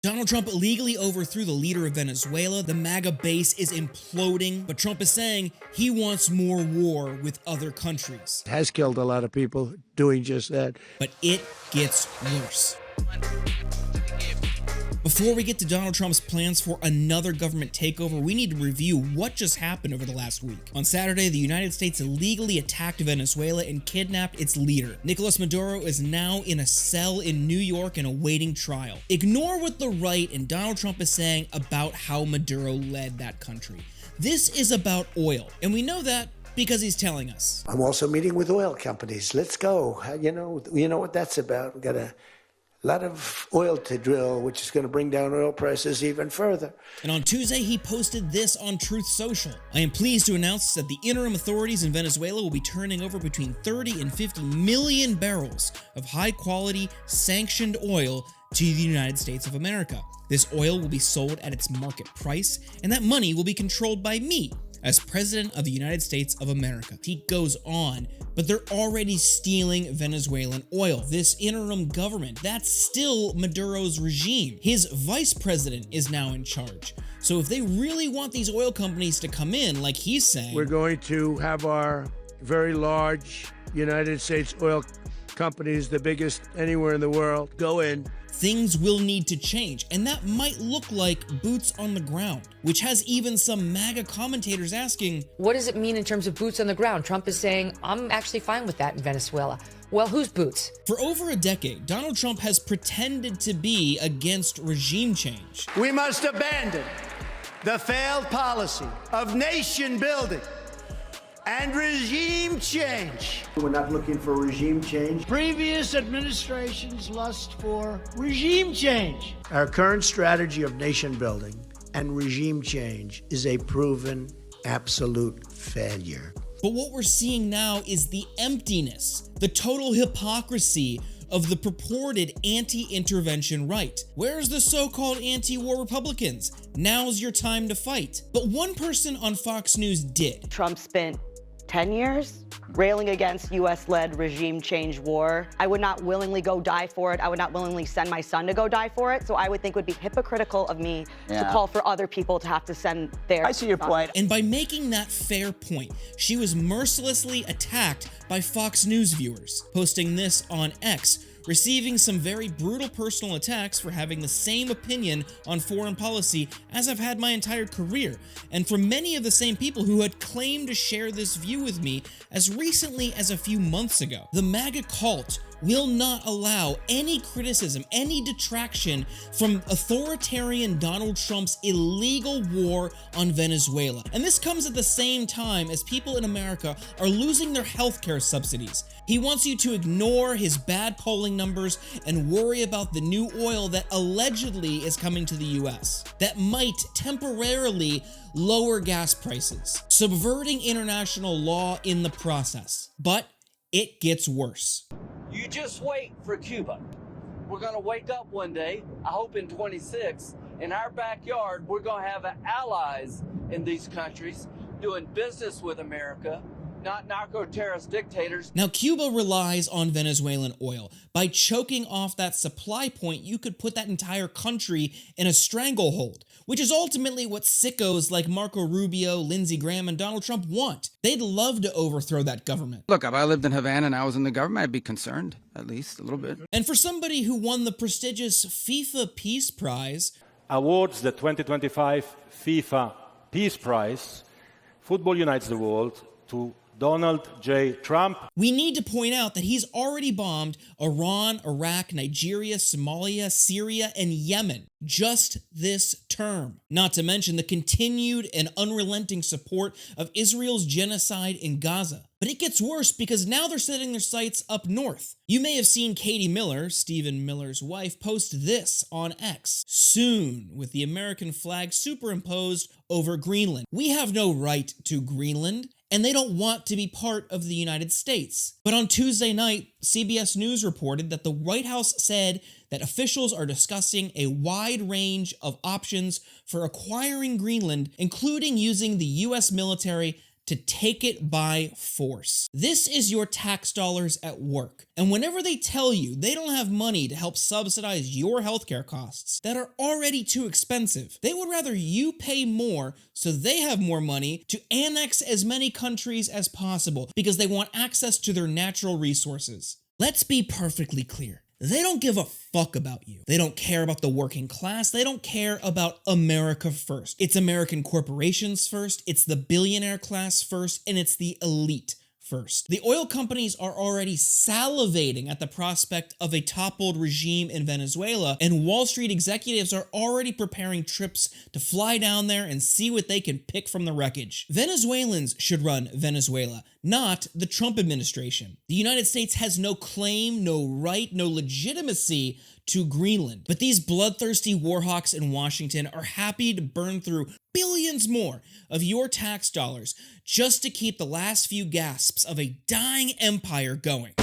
Donald Trump illegally overthrew the leader of Venezuela. The MAGA base is imploding, but Trump is saying he wants more war with other countries. Has killed a lot of people doing just that. But it gets worse. Before we get to Donald Trump's plans for another government takeover, we need to review what just happened over the last week. On Saturday, the United States illegally attacked Venezuela and kidnapped its leader. Nicolas Maduro is now in a cell in New York and awaiting trial. Ignore what the right and Donald Trump is saying about how Maduro led that country. This is about oil, and we know that because he's telling us. I'm also meeting with oil companies. Let's go. You know what that's about. We've got a lot of oil to drill, which is going to bring down oil prices even further. And on Tuesday, he posted this on Truth Social. I am pleased to announce that the interim authorities in Venezuela will be turning over between 30 and 50 million barrels of high-quality, sanctioned oil to the United States of America. This oil will be sold at its market price, and that money will be controlled by me as President of the United States of America. He goes on, but they're already stealing Venezuelan oil. This interim government, that's still Maduro's regime. His vice president is now in charge. So if they really want these oil companies to come in, like he's saying, we're going to have our very large United States oil companies, the biggest anywhere in the world, go in. Things will need to change, and that might look like boots on the ground, which has even some MAGA commentators asking, what does it mean in terms of boots on the ground? Trump is saying, I'm actually fine with that in Venezuela. Well, whose boots? For over a decade, Donald Trump has pretended to be against regime change. We must abandon the failed policy of nation building and regime change. We're not looking for regime change. Previous administrations lust for regime change. Our current strategy of nation building and regime change is a proven absolute failure. But what we're seeing now is the emptiness, the total hypocrisy of the purported anti-intervention right. Where's the so-called anti-war Republicans? Now's your time to fight. But one person on Fox News did. Trump spent 10 years railing against US-led regime change war. I would not willingly go die for it. I would not willingly send my son to go die for it. So I would think it would be hypocritical of me to call for other people to have to send their I see your point. And by making that fair point, she was mercilessly attacked by Fox News viewers, posting this on X, receiving some very brutal personal attacks for having the same opinion on foreign policy as I've had my entire career, and from many of the same people who had claimed to share this view with me as recently as a few months ago. The MAGA cult will not allow any criticism, any detraction from authoritarian Donald Trump's illegal war on Venezuela. And this comes at the same time as people in America are losing their healthcare subsidies. He wants you to ignore his bad polling numbers and worry about the new oil that allegedly is coming to the US that might temporarily lower gas prices, subverting international law in the process. But it gets worse. You just wait for Cuba. We're going to wake up one day, I hope in 26, in our backyard, we're going to have allies in these countries doing business with America, not narco-terrorist dictators. Now, Cuba relies on Venezuelan oil. By choking off that supply point, you could put that entire country in a stranglehold, which is ultimately what sickos like Marco Rubio, Lindsey Graham, and Donald Trump want. They'd love to overthrow that government. Look, if I lived in Havana and I was in the government, I'd be concerned, at least a little bit. And for somebody who won the prestigious FIFA Peace Prize, awards the 2025 FIFA Peace Prize, Football Unites the World, to Donald J. Trump. We need to point out that he's already bombed Iran, Iraq, Nigeria, Somalia, Syria, and Yemen just this term. Not to mention the continued and unrelenting support of Israel's genocide in Gaza. But it gets worse because now they're setting their sights up north. You may have seen Katie Miller, Stephen Miller's wife, post this on X. Soon, with the American flag superimposed over Greenland. We have no right to Greenland, and they don't want to be part of the United States. But on Tuesday night, CBS News reported that the White House said that officials are discussing a wide range of options for acquiring Greenland, including using the US military to take it by force. This is your tax dollars at work. And whenever they tell you they don't have money to help subsidize your healthcare costs that are already too expensive, they would rather you pay more so they have more money to annex as many countries as possible because they want access to their natural resources. Let's be perfectly clear. They don't give a fuck about you. They don't care about the working class. They don't care about America first. It's American corporations first. It's the billionaire class first. And it's the elite first. The oil companies are already salivating at the prospect of a toppled regime in Venezuela, and Wall Street executives are already preparing trips to fly down there and see what they can pick from the wreckage. Venezuelans should run Venezuela, not the Trump administration. The United States has no claim, no right, no legitimacy to Greenland. But these bloodthirsty warhawks in Washington are happy to burn through billions more of your tax dollars just to keep the last few gasps of a dying empire going.